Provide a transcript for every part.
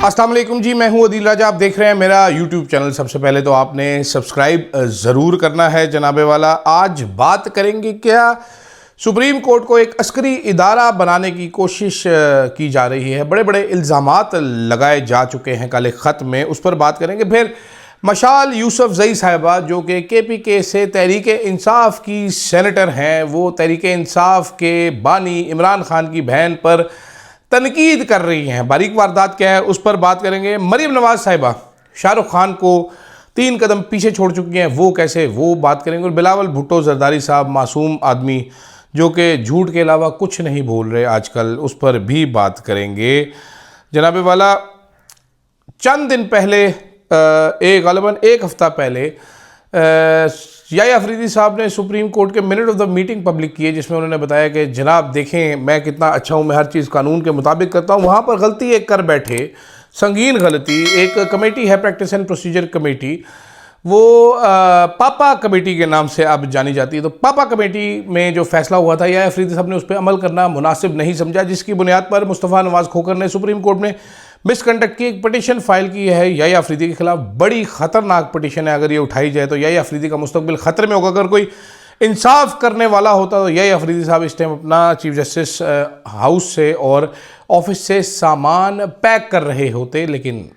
अस्सलाम वालेकुम जी, मैं हूं अदील राजा। आप देख रहे हैं मेरा यूट्यूब चैनल। सबसे पहले तो आपने सब्सक्राइब ज़रूर करना है जनाबे वाला। आज बात करेंगे क्या सुप्रीम कोर्ट को एक अस्करी इदारा बनाने की कोशिश की जा रही है। बड़े बड़े इल्ज़ामात लगाए जा चुके हैं काले ख़त में, उस पर बात करेंगे। फिर मशाल यूसुफजई साहिबा जो कि KPK से तहरीक इंसाफ की सेनेटर हैं, वो तहरीक इंसाफ के बानी इमरान खान की बहन पर तनकीद कर रही हैं। बारीक वारदात क्या है उस पर बात करेंगे। मरीम नवाज साहिबा शाहरुख खान को 3 कदम पीछे छोड़ चुकी हैं, वो कैसे, वो बात करेंगे। और बिलावल भुट्टो जरदारी साहब, मासूम आदमी जो कि झूठ के अलावा कुछ नहीं बोल रहे आजकल, उस पर भी बात करेंगे जनाबे वाला। चंद दिन पहले गलबन एक हफ़्ता पहले याह्या अफरीदी साहब ने सुप्रीम कोर्ट के minute of the meeting public किए, जिसमें उन्होंने बताया कि जनाब देखें मैं कितना अच्छा हूँ, मैं हर चीज़ कानून के मुताबिक करता हूँ। वहाँ पर गलती एक कर बैठे, संगीन गलती। एक कमेटी है प्रैक्टिस एंड प्रोसीजर कमेटी, वो पापा कमेटी के नाम से अब जानी जाती है। तो पापा कमेटी में जो फैसला हुआ था, याह्या अफरीदी साहब ने उस पर अमल करना मुनासिब नहीं समझा, जिसकी बुनियाद पर मुस्तफ़ा नवाज़ खोखर ने सुप्रीम कोर्ट में मिसकंडक्ट की एक पटिशन फाइल की है याह्या अफरीदी के खिलाफ। बड़ी ख़तरनाक पटिशन है, अगर ये उठाई जाए तो याह्या अफरीदी का मुस्तकबिल ख़तरे में होगा। अगर कोई इंसाफ करने वाला होता तो याह्या अफरीदी साहब इस टाइम अपना चीफ जस्टिस हाउस से और ऑफिस से सामान पैक कर रहे होते, लेकिन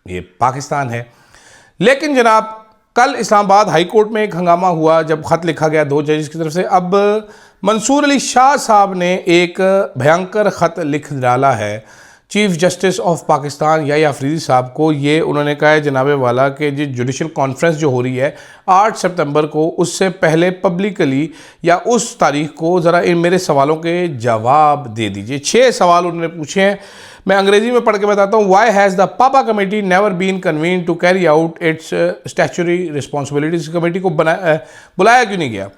ये पाकिस्तान है। लेकिन जनाब कल इस्लामाबाद हाई कोर्ट में एक हंगामा हुआ जब ख़त लिखा गया 2 जजेस की तरफ से। अब मंसूर अली शाह साहब ने एक भयंकर ख़त लिख डाला है chief justice of Pakistan Yahya Afridi साहब को। ये उन्होंने कहा है जनाबे वाला कि जो जुडिशल कॉन्फ्रेंस जो हो रही है 8 सितंबर को, उससे पहले पब्लिकली या उस तारीख को ज़रा इन मेरे सवालों के जवाब दे दीजिए। 6 सवाल उन्होंने पूछे हैं, मैं अंग्रेज़ी में पढ़ के बताता हूँ। Why has the papa committee never been convene to carry out its statutory responsibilities. Committee को बुलाया क्यों नहीं गया?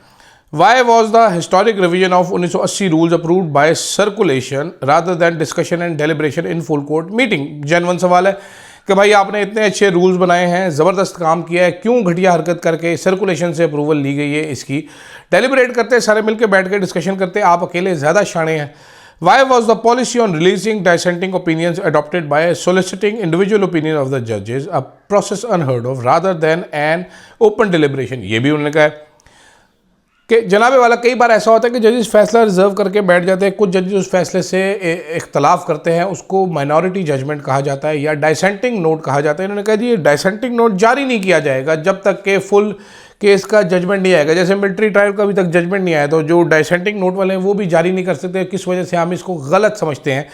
Why was the historic revision of 1980 rules approved by circulation rather than discussion and deliberation in full court meeting? Genuine सवाल है कि भाई आपने इतने अच्छे रूल्स बनाए हैं, ज़बरदस्त काम किया है, क्यों घटिया हरकत करके सर्कुलेशन से अप्रूवल ली गई है इसकी? डेलिब्रेट करते, सारे मिलकर बैठ के डिस्कशन करते, आप अकेले ज़्यादा शाणे हैं। Why was the policy on releasing dissenting opinions adopted by soliciting individual opinion of the judges a process unheard of rather than an open deliberation? ये भी उन्होंने कहा है कि जनाबे वाला कई बार ऐसा होता है कि जजेस फैसला रिजर्व करके बैठ जाते हैं। कुछ जजेस उस फैसले से इख्तलाफ करते हैं, उसको माइनॉरिटी जजमेंट कहा जाता है या डाइसेंटिंग नोट कहा जाता है। इन्होंने कहा जी ये डाइसेंटिंग नोट जारी नहीं किया जाएगा जब तक कि फुल केस का जजमेंट नहीं आएगा। जैसे मिलिट्री ट्रायल का अभी तक जजमेंट नहीं आया, तो जो डाइसेंटिंग नोट वाले हैं वो भी जारी नहीं कर सकते। किस वजह से हम इसको गलत समझते हैं।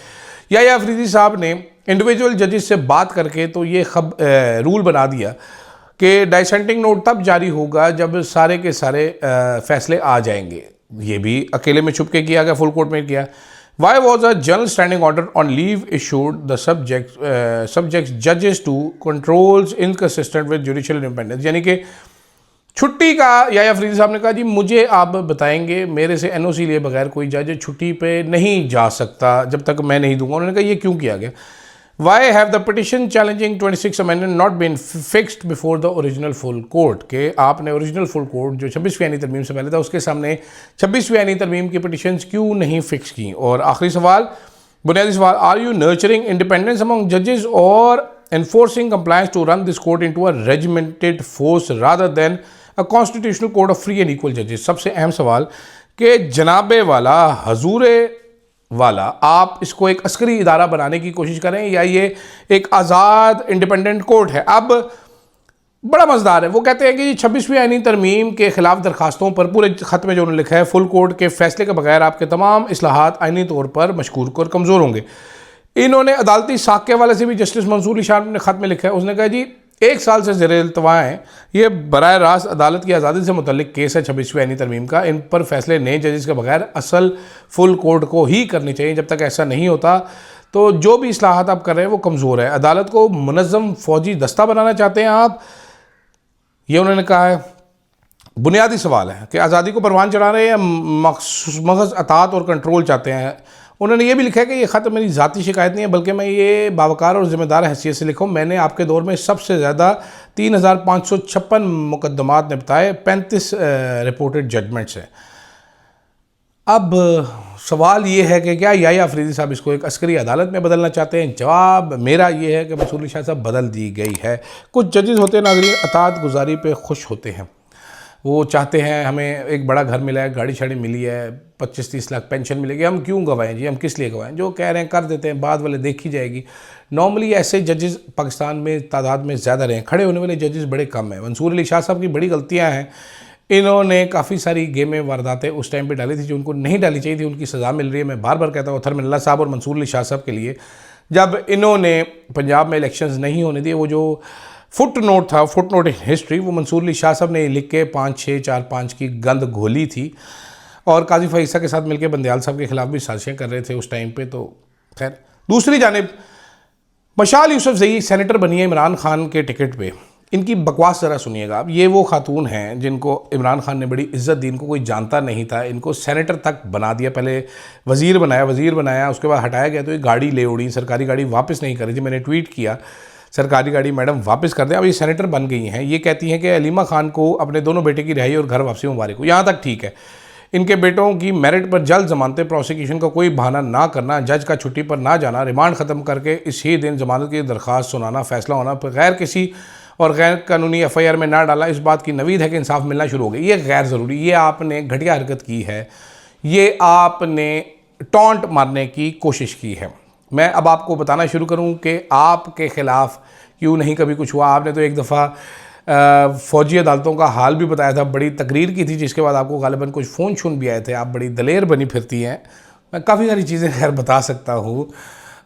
याह्या अफरीदी साहब ने इंडिविजुअल जजेस से बात करके तो ये रूल बना दिया कि डाइसेंटिंग नोट तब जारी होगा जब सारे के सारे फैसले आ जाएंगे। ये भी अकेले में छुप के किया गया, फुल कोर्ट में किया। Why was a general standing order on leave issued the subject जजेस to controls inconsistent with judicial independence. यानी कि छुट्टी का याह्या अफरीदी साहब ने कहा जी मुझे आप बताएंगे, मेरे से NOC लिए बगैर कोई जज छुट्टी पे नहीं जा सकता जब तक मैं नहीं दूंगा। उन्होंने कहा ये क्यों किया गया? Why have the petition challenging 26 amendment not been fixed before the original full court? के आपने ओरिजिनल फुल कोर्ट जो 26वीं आईनी तरमीम से पहले था उसके सामने 26वीं आईनी तरमीम की पिटिशंस क्यों नहीं फिक्स की? और आखिरी सवाल, बुनियादी सवाल, are you nurturing independence among जजेस और enforcing compliance to run this court into a regimented force rather than a constitutional court of free and equal judges? सबसे अहम सवाल कि जनाबे वाला हजूरे वाला आप इसको एक अस्करी इदारा बनाने की कोशिश करें या ये एक आज़ाद इंडिपेंडेंट कोर्ट है? अब बड़ा मज़ेदार है, वो कहते हैं कि 26वीं आईनी तरमीम के ख़िलाफ़ दरखास्तों पर पूरे ख़त में जो उन्होंने लिखा है, फुल कोर्ट के फैसले के बगैर आपके तमाम इस्लाहात आईनी तौर पर मशकूक और कमज़ोर होंगे। इन्होंने अदालती साख के हवाले से भी जस्टिस मंसूर अली शाह ने ख़त में लिखा है। उसने कहा जी 1 साल से ज़ेर इल्तवा हैं, ये बराह रास्त अदालत की आज़ादी से मुतल्लिक केस है 26वीं आईनी तरमीम का। इन पर फैसले नए जजेस के बगैर असल फुल कोर्ट को ही करनी चाहिए। जब तक ऐसा नहीं होता तो जो भी इस्लाहात आप कर रहे हैं वो कमज़ोर है। अदालत को मुनज़्ज़म फ़ौजी दस्ता बनाना चाहते हैं आप, ये उन्होंने कहा है। बुनियादी सवाल है कि आज़ादी को परवान चढ़ा रहे हैं या महज़ अतात और कंट्रोल चाहते हैं। उन्होंने ये भी लिखा है कि ये ख़त मेरी ज़ाती शिकायत नहीं है, बल्कि मैं ये बावकार और ज़िम्मेदार हैसियत से लिखूँ। मैंने आपके दौर में सबसे ज़्यादा 3556 मुकदमात निपटाए, 35 रिपोर्टेड जजमेंट्स हैं। अब सवाल ये है कि क्या याहिया अफरीदी साहब इसको एक अस्करी अदालत में बदलना चाहते हैं? जवाब मेरा ये है कि मंसूर अली शाह साहब बदल दी गई है। कुछ जजेस होते हैं नाज़रीन, अतात गुजारी पे खुश होते हैं, वो चाहते हैं हमें एक बड़ा घर मिला है, गाड़ी शाड़ी मिली है, 25-30 लाख पेंशन मिलेगी, हम क्यों गवाएं जी, हम किस लिए गवाएं? जो कह रहे हैं कर देते हैं, बाद वाले देखी जाएगी। नॉर्मली ऐसे जजेस पाकिस्तान में तादाद में ज़्यादा रहे, खड़े होने वाले जजेस बड़े कम हैं। मंसूर अली शाह साहब की बड़ी गलतियाँ हैं, इन्होंने काफ़ी सारी गेमें वारदातें उस टाइम पे डाली थी जो उनको नहीं डाली चाहिए थी, उनकी सज़ा मिल रही है। मैं बार बार कहता हूँ अथर मिल्ला साहब और मंसूर अली शाह साहब के लिए, जब इन्होंने पंजाब में इलेक्शंस नहीं होने दिए, वो जो फुट नोट था, फुट नोट इन हिस्ट्री, वो मंसूर अली शाह साहब ने लिख के 5-6-4-5 की गंद घोली थी और काजी फईसा के साथ मिलकर बंदयाल साहब के खिलाफ भी साजिशें कर रहे थे उस टाइम पे। तो खैर, दूसरी जानिब मशाल यूसुफजई सेनेटर बनी है इमरान खान के टिकट पे। इनकी बकवास ज़रा सुनिएगा। अब ये वो खातून हैं जिनको इमरान खान ने बड़ी इज्जत दी, इनको कोई जानता नहीं था, इनको सेनेटर तक बना दिया, पहले वज़ीर बनाया, उसके बाद हटाया गया तो ये गाड़ी ले उड़ी, सरकारी गाड़ी वापस नहीं करी थी। मैंने ट्वीट किया सरकारी गाड़ी मैडम वापस कर दें। अब ये सेनेटर बन गई हैं, ये कहती हैं कि अलीमा खान को अपने दोनों बेटे की रिहाई और घर वापसी मुबारक हो। यहाँ तक ठीक है, इनके बेटों की मेरिट पर जल्द जमानतें, प्रोसिक्यूशन का कोई बहाना ना करना, जज का छुट्टी पर ना जाना, रिमांड ख़त्म करके इसी दिन जमानत की दरख्वास्त सुनाना, फैसला होना, गैर किसी और गैर कानूनी FIR में ना डाला, इस बात की नवीद है कि इंसाफ मिलना शुरू हो गया। ये गैर ज़रूरी, ये आपने घटिया हरकत की है, ये आपने टॉन्ट मारने की कोशिश की है। मैं अब आपको बताना शुरू करूं कि आपके ख़िलाफ़ क्यों नहीं कभी कुछ हुआ। आपने तो एक दफ़ा फ़ौजी अदालतों का हाल भी बताया था, बड़ी तकरीर की थी, जिसके बाद आपको गालिबन कुछ फ़ोन शून भी आए थे। आप बड़ी दलेर बनी फिरती हैं। मैं काफ़ी सारी चीज़ें खैर बता सकता हूँ।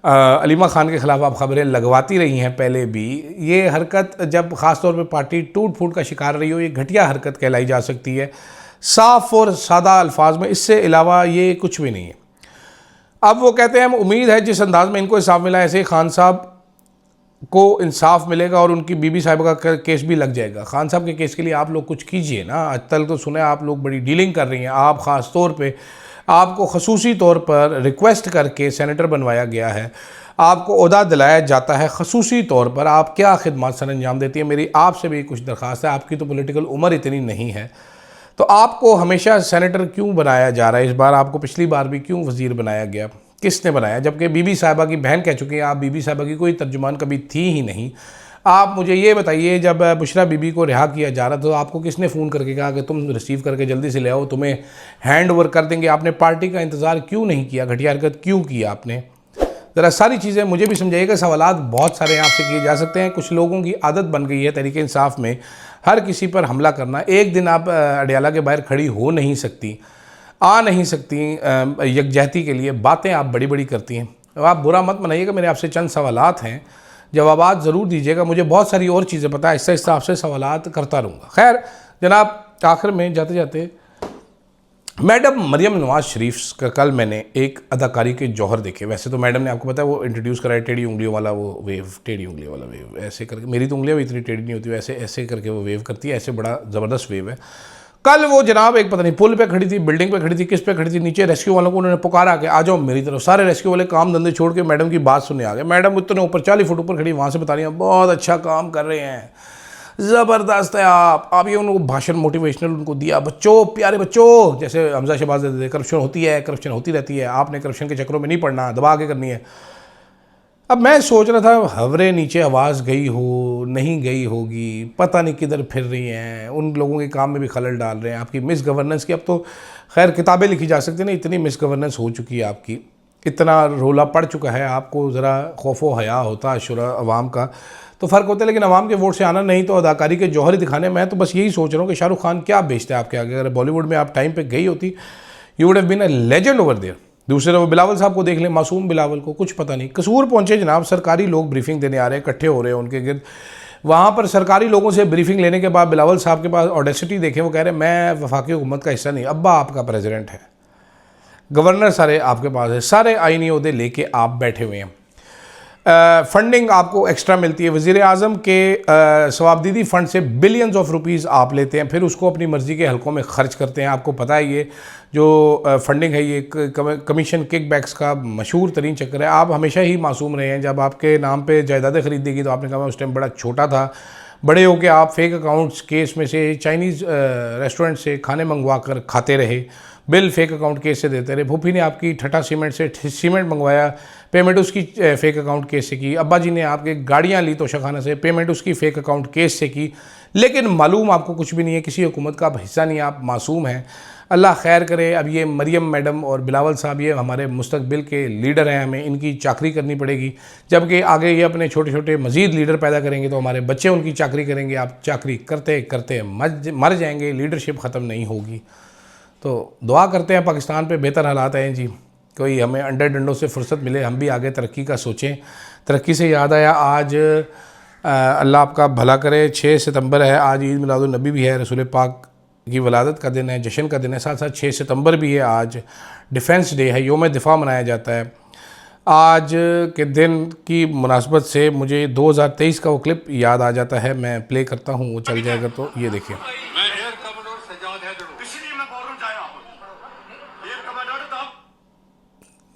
अलीमा खान के ख़िलाफ़ आप ख़बरें लगवाती रही हैं पहले भी। ये हरकत जब ख़ास तौर पे पार्टी टूट फूट का शिकार रही हो, ये घटिया हरकत कहलाई जा सकती है, साफ़ और सादा अल्फाज में। इससे अलावा ये कुछ भी नहीं है। अब वो कहते हैं हम उम्मीद है जिस अंदाज में इनको इंसाफ मिला, ऐसे खान साहब को इंसाफ मिलेगा और उनकी बीबी साहिबा का केस भी लग जाएगा। खान साहब के केस के लिए आप लोग कुछ कीजिए ना। आज तक तो सुने आप लोग बड़ी डीलिंग कर रही हैं। आप ख़ास तौर पे, आपको खसूसी तौर पर रिक्वेस्ट करके सेनेटर बनवाया गया है, आपको ओहदा दिलाया जाता है खसूसी तौर पर। आप क्या खिदमत सर अंजाम देती है? मेरी आपसे भी कुछ दरख्वास्त है, आपकी तो पॉलिटिकल उम्र इतनी नहीं है, तो आपको हमेशा सेनेटर क्यों बनाया जा रहा है? इस बार आपको पिछली बार भी क्यों वज़ीर बनाया गया? किसने बनाया? जबकि बीबी साहिबा की बहन कह चुकी हैं, आप बीबी साहिबा की कोई तर्जुमान कभी थी ही नहीं। आप मुझे ये बताइए, जब बुशरा बीबी को रिहा किया जा रहा था तो आपको किसने फ़ोन करके कहा कि तुम रिसीव करके जल्दी से ले आओ, तुम्हें हैंड ओवर कर देंगे? आपने पार्टी का इंतज़ार क्यों नहीं किया? घटिया हरकत क्यों की आपने? ज़रा सारी चीज़ें मुझे भी समझाइएगा। सवालात बहुत सारे आपसे किए जा सकते हैं। कुछ लोगों की आदत बन गई है तहरीक इंसाफ में हर किसी पर हमला करना। एक दिन आप अडियाला के बाहर खड़ी हो नहीं सकती, आ नहीं सकती यकजहती के लिए, बातें आप बड़ी बड़ी करती हैं। अब आप बुरा मत मनाइएगा, मेरे आपसे चंद सवालात हैं, जवाबात ज़रूर दीजिएगा। मुझे बहुत सारी और चीज़ें पता है, आहिस्ता आहिस्ता आपसे सवालात करता रहूँगा। खैर जनाब, आखिर में जाते जाते मैडम मरियम नवाज़ शरीफ का कल मैंने एक अदाकारी के जौहर देखे। वैसे तो मैडम ने आपको पता है वो इंट्रोड्यूस करा है टेढ़ी उंगलियों वाला वो वेव, टेढ़ी उंगलियों वाला वेव, ऐसे करके। मेरी तो उंगलियां भी इतनी टेढ़ी नहीं होती, वैसे ऐसे करके वो वेव करती है, ऐसे बड़ा ज़बरदस्त वेव है। कल वो जनाब एक पता नहीं पुल पे खड़ी थी, बिल्डिंग पे खड़ी थी, किस पे खड़ी थी, नीचे रेस्क्यू वालों को उन्होंने पुकारा कि आ जाओ मेरी तरफ। सारे रेस्क्यू वाले काम धंधे छोड़ के मैडम की बात सुनने आ गए। मैडम इतने ऊपर 40 फुट ऊपर खड़ी, वहाँ से बता रही हैं बहुत अच्छा काम कर रहे हैं, ज़बरदस्त है आप। ये उनको भाषण मोटिवेशनल उनको दिया, बच्चों, प्यारे बच्चों, जैसे हमजा शहबाज देते थे, करप्शन होती है, करप्शन होती रहती है, आपने करप्शन के चक्रों में नहीं पड़ना, दबा के करनी है। अब मैं सोच रहा था हवरे नीचे आवाज़ गई हो, नहीं गई होगी, पता नहीं किधर फिर रही हैं, उन लोगों के काम में भी खलल डाल रहे हैं आपकी मिस गवर्नेंस की। अब तो खैर किताबें लिखी जा सकती ना, इतनी मिस गवर्नेंस हो चुकी है आपकी, इतना रोला पड़ चुका है, आपको ज़रा खौफो हया होता शुरा अवाम का तो फ़र्क होता है। लेकिन अवाम के वोट से आना नहीं तो अदाकारी के जौहर दिखाने। मैं तो बस यही सोच रहा हूँ कि शाहरुख खान क्या बेचते हैं आपके आगे। अगर बॉलीवुड में आप टाइम पे गई होती, you would have been a legend over there. दूसरे वो बिलावल साहब को देख लें, मासूम बिलावल को, कुछ पता नहीं, कसूर पहुँचे जनाब, सरकारी लोग ब्रीफिंग देने आ रहे हैं, इकट्ठे हो रहे हैं उनके गिर्द। वहाँ पर सरकारी लोगों से ब्रीफिंग लेने के बाद बिलावल साहब के पास ऑडेसिटी देखें, वो कह रहे हैं मैं वफाकी हुकूमत का हिस्सा नहीं, अब्बा आपका प्रेसिडेंट है, गवर्नर सारे आपके पास है, सारे आईनी ओहदे लेके आप बैठे हुए हैं, फंडिंग आपको एक्स्ट्रा मिलती है। वज़ीर आज़म के सवाबदीदी फ़ंड से बिलियंस ऑफ रुपीज़ आप लेते हैं, फिर उसको अपनी मर्ज़ी के हलकों में ख़र्च करते हैं। आपको पता है ये जो फंडिंग है, ये कमीशन किकबैक्स का मशहूर तरीन चक्कर है। आप हमेशा ही मासूम रहे हैं। जब आपके नाम पे जायदादें खरीदेगी तो आपने कहा मैं उस टाइम बड़ा छोटा था, बड़े होकर आप फेक अकाउंट्स केस में से चाइनीज़ रेस्टोरेंट से खाने मंगवा कर खाते रहे, बिल फेक अकाउंट केस से देते रहे। फूफी ने आपकी ठट्टा सीमेंट से सीमेंट मंगवाया, पेमेंट उसकी फेक अकाउंट केस से की। अब्बा जी ने आपके गाड़ियाँ ली तोशाखाना से, पेमेंट उसकी फेक अकाउंट केस से की। लेकिन मालूम आपको कुछ भी नहीं है, किसी हुकूमत का आप हिस्सा नहीं, आप मासूम हैं। अल्लाह खैर करे। अब ये मरियम मैडम और बिलावल साहब ये हमारे मुस्तकबिल के लीडर हैं, हमें इनकी चाकरी करनी पड़ेगी। जबकि आगे ये अपने छोटे छोटे मज़ीद लीडर पैदा करेंगे तो हमारे बच्चे उनकी चाकरी करेंगे। आप चाकरी करते करते मर जाएंगे, लीडरशिप ख़त्म नहीं होगी। तो दुआ करते हैं पाकिस्तान पे बेहतर हालात आएँ जी, कोई हमें अंडर डंडों से फुर्सत मिले, हम भी आगे तरक्की का सोचें। तरक्की से याद आया, आज अल्लाह आपका भला करे, 6 सितंबर है, आज ईद मिलादुन्नबी भी है, रसूल पाक की वलादत का दिन है, जश्न का दिन है। साथ साथ 6 सितंबर भी है, आज डिफेंस डे है, योम दिफा मनाया जाता है। आज के दिन की मुनासबत से मुझे 2023 का वो क्लिप याद आ जाता है, मैं प्ले करता हूँ, वो चल जाएगा तो ये देखिए।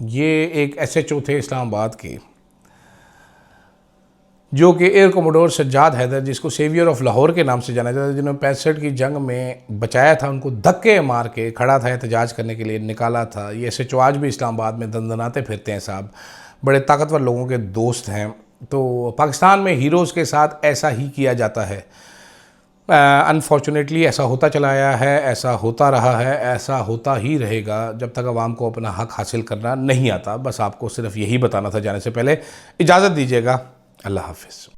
ये एक SHO थे इस्लामाबाद के, जो कि एयर कोमोडोर सज्जाद हैदर, जिसको सेवियर ऑफ लाहौर के नाम से जाना जाता है, जिन्होंने 65 की जंग में बचाया था, उनको धक्के मार के खड़ा था एहतजाज करने के लिए, निकाला था। ये SHO आज भी इस्लामाबाद में दंदनाते फिरते हैं साहब, बड़े ताकतवर लोगों के दोस्त हैं। तो पाकिस्तान में हीरोज़ के साथ ऐसा ही किया जाता है। अनफॉर्चुनेटली ऐसा होता चला आया है, ऐसा होता रहा है, ऐसा होता ही रहेगा जब तक आवाम को अपना हक हासिल करना नहीं आता। बस आपको सिर्फ यही बताना था जाने से पहले। इजाज़त दीजिएगा, अल्लाह हाफ़िज़।